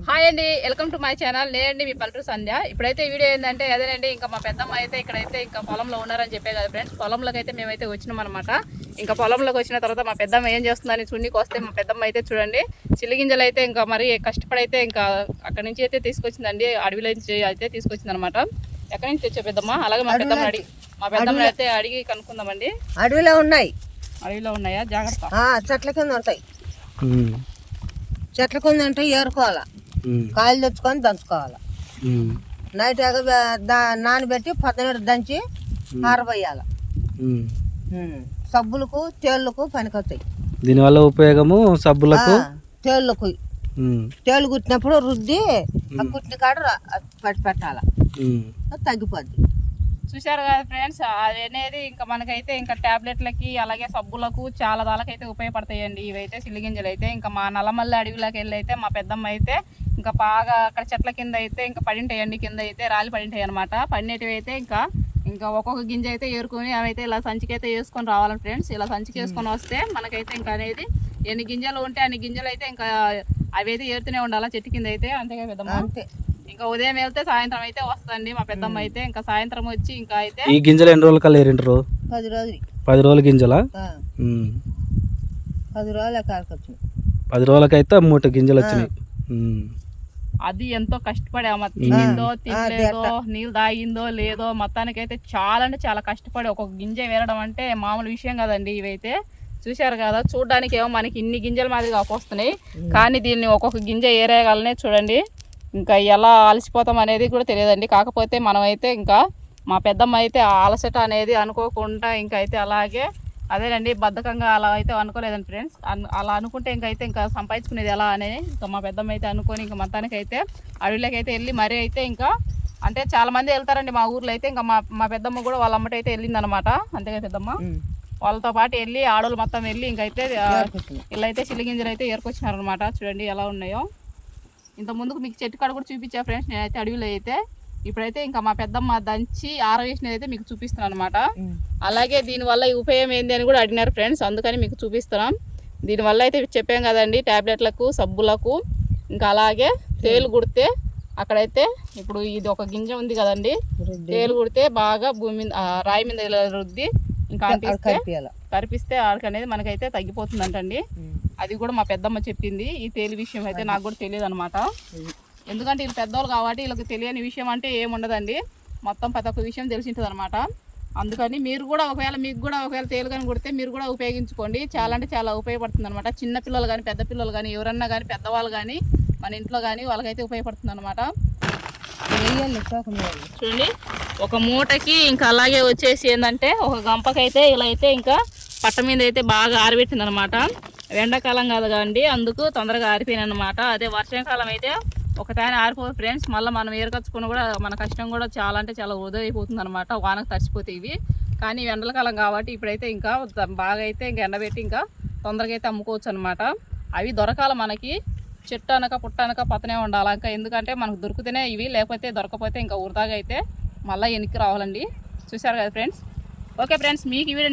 Hi అండి, welcome to my channel. నేనండి మీ పల్లెటూరు సంధ్య. ఇప్పుడైతే వీడియో ఏంటంటే అదేనండి, ఇంకా మా పెద్దమ్మ అయితే ఇక్కడైతే ఇంకా పొలంలో ఉన్నారని చెప్పే కదా ఫ్రెండ్స్. పొలంలోకి అయితే మేమైతే వచ్చినాం అనమాట. ఇంకా పొలంలోకి వచ్చిన తర్వాత మా పెద్దమ్మ ఏం చేస్తుందని చూడడానికి వస్తే మా పెద్దమ్మ అయితే చూడండి చిల్లిగింజలు అయితే ఇంకా మరి కష్టపడైతే ఇంకా అక్కడి నుంచి అయితే తీసుకొచ్చిందండి. అడవిలో నుంచి అయితే తీసుకొచ్చింది అనమాట. ఎక్కడి నుంచి తెచ్చే పెద్దమ్మ? అలాగే మా పెద్దమ్మ అయితే అడిగి కనుక్కుందామండి. అడవిలో ఉన్నాయా? జాగ్రత్త, చెట్ల కింద ఉంటాయి. చెట్ల కింద ఉంటే ఏరుకోవాలా, కాయలు తెచ్చుకొని దంచుకోవాలా. నైట్ నానబెట్టి పొద్దున దంచి ఆరబోయాల. సబ్బులకు తేళ్ళకు పనికొస్తాయి. దీనివల్ల ఉపయోగము సబ్బులకు తేళ్ళకు తేళ్ళు కుట్టినప్పుడు రుద్ది కుట్టిన కాడ పెట్టాల, తగ్గిపోద్ది. చూశారు కదా ఫ్రెండ్స్, అది అనేది ఇంకా మనకైతే ఇంకా ట్యాబ్లెట్లకి అలాగే సబ్బులకు చాలా దానికైతే ఉపయోగపడతాయండి. ఇవైతే చిల్లిగింజలు అయితే ఇంకా మా నల్లమల్లి అడవిలోకి వెళ్ళి అయితే మా పెద్దమ్మ అయితే ఇంకా బాగా అక్కడ చెట్ల కింద అయితే ఇంకా పడింటాయండి. కింద అయితే రాలి పడింటాయి అనమాట. పడినవి అయితే ఇంకా ఒక్కొక్క గింజ అయితే ఏరుకొని అవైతే ఇలా సంచికైతే వేసుకొని రావాలి ఫ్రెండ్స్. ఇలా సంచికి వేసుకొని వస్తే మనకైతే ఇంకా అనేది ఎన్ని గింజలు ఉంటే అన్ని గింజలు అయితే ఇంకా అవి అయితే ఏరుతూనే ఉండాలి చెట్టు కింద అయితే. అంతేగా పెద్దమ్మ? అంతే. ఇంకా ఉదయం వెళ్తే సాయంత్రం అయితే వస్తుంది మా పెద్దమ్మ అయితే. ఇంకా సాయంత్రం వచ్చి ఇంకా అయితే ఈ గింజలు ఎన్ని రోజులు కల్లా ఏరింటారు? 10 రోజుల గింజలా? 10 రోజులకైతే 3 గింజలు వచ్చినాయి. అది ఎంతో కష్టపడి అమ్మ తినిందో తినలేదో నీళ్ళు తాగిందో లేదో మొత్తానికైతే చాలా అంటే చాలా కష్టపడి ఒక్కొక్క గింజ వేరడం అంటే మామూలు విషయం కదండి. ఇవైతే చూశారు కదా, చూడడానికి ఏమో మనకి ఇన్ని గింజల మాదిరిగా వస్తున్నాయి, కానీ దీన్ని ఒక్కొక్క గింజ ఏరేయగలనే చూడండి. ఇంకా ఎలా అలసిపోతాం అనేది కూడా తెలియదండి. కాకపోతే మనమైతే ఇంకా మా పెద్దమ్మ అయితే అలసట అనేది అనుకోకుండా ఇంకా అయితే అలాగే అదేనండి బద్ధకంగా అలా అయితే అనుకోలేదండి ఫ్రెండ్స్. అలా అనుకుంటే ఇంకా సంపాదించుకునేది ఎలా అనేది ఇంకా మా పెద్దమ్మ అయితే అనుకొని ఇంకా మొత్తానికి అయితే అడవిలోకి అయితే వెళ్ళి మరీ అయితే ఇంకా అంటే చాలా మంది వెళ్తారండి మా ఊర్లో అయితే. ఇంకా మా పెద్దమ్మ కూడా వాళ్ళ అమ్మట అయితే వెళ్ళింది అనమాట. అంతేగా పెద్దమ్మ? వాళ్ళతో పాటు వెళ్ళి ఆడోళ్ళు మొత్తం వెళ్ళి ఇంకైతే ఇలా అయితే చిల్లిగింజలు అయితే ఏరుకొచ్చినారనమాట. చూడండి ఎలా ఉన్నాయో. ఇంత ముందుకు మీకు చెట్టు కాడ కూడా చూపించా ఫ్రెండ్స్ నేనైతే అడవిలో అయితే. ఇప్పుడైతే ఇంకా మా పెద్దమ్మ దంచి ఆరవేసినది అయితే మీకు చూపిస్తున్నాను అనమాట. అలాగే దీనివల్ల ఉపయోగం ఏంది అని కూడా అడిగినారు ఫ్రెండ్స్, అందుకని మీకు చూపిస్తున్నాం. దీనివల్ల అయితే చెప్పాం కదండి ట్యాబ్లెట్లకు సబ్బులకు ఇంకా అలాగే తేలు కుడితే అక్కడైతే ఇప్పుడు ఇది ఒక గింజ ఉంది కదండి, తేలు కుడితే బాగా భూమి మీద రాయి మీద రుద్ది ఇంకా కరిపిస్తే ఆడికి అనేది మనకైతే తగ్గిపోతుందంటండి. అది కూడా మా పెద్దమ్మ చెప్పింది. ఈ తేలి విషయం అయితే నాకు కూడా తెలియదు అనమాట. ఎందుకంటే వీళ్ళు పెద్దవాళ్ళు కాబట్టి వీళ్ళకి తెలియని విషయం అంటే ఏముండదండి, మొత్తం ప్రతి ఒక్క విషయం తెలిసింటుంది అనమాట. అందుకని మీరు కూడా మీకు కూడా ఒకవేళ తేలు కానీ కొడితే మీరు కూడా ఉపయోగించుకోండి. చాలా అంటే చాలా ఉపయోగపడుతుంది అనమాట. చిన్న పిల్లలు కానీ పెద్ద పిల్లలు కానీ ఎవరన్నా కానీ పెద్దవాళ్ళు కానీ మన ఇంట్లో కానీ వాళ్ళకైతే ఉపయోగపడుతుంది అనమాట. చూడండి ఒక మూటకి ఇంకా అలాగే వచ్చేసి ఏంటంటే ఒక గంపకైతే ఇలా అయితే ఇంకా పట్ట మీద అయితే బాగా ఆరిపెట్టింది అనమాట. ఎండాకాలం కాదు కదండి, అందుకు తొందరగా ఆరిపోయింది అనమాట. అదే వర్షాకాలం అయితే ఒకటాయన ఆరిపోదు ఫ్రెండ్స్. మళ్ళీ మనం ఏరుకొచ్చుకుని కూడా మన కష్టం కూడా చాలా అంటే చాలా వృధా అయిపోతుంది అనమాట. వానకు తడిచిపోతాయి ఇవి. కానీ ఎండలకాలం కాబట్టి ఇప్పుడైతే ఇంకా బాగా అయితే ఇంకా ఎండబెట్టి ఇంకా తొందరగా అయితే అమ్ముకోవచ్చు అనమాట. అవి దొరకాలి మనకి, చెట్టు అనక పుట్ట అనక పక్కనే ఉండాలి ఇంకా. ఎందుకంటే మనకు దొరికితేనే ఇవి, లేకపోతే దొరకపోతే ఇంకా వృధాగా అయితే మళ్ళీ వెనక్కి రావాలండి. చూసారు కదా ఫ్రెండ్స్. ఓకే ఫ్రెండ్స్, మీకు ఈ వీడియో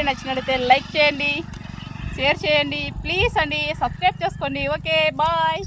నచ్చినట్టయితే లైక్ చేయండి, షేర్ చేయండి, ప్లీజ్ అండి సబ్స్క్రైబ్ చేసుకోండి. Okay bye.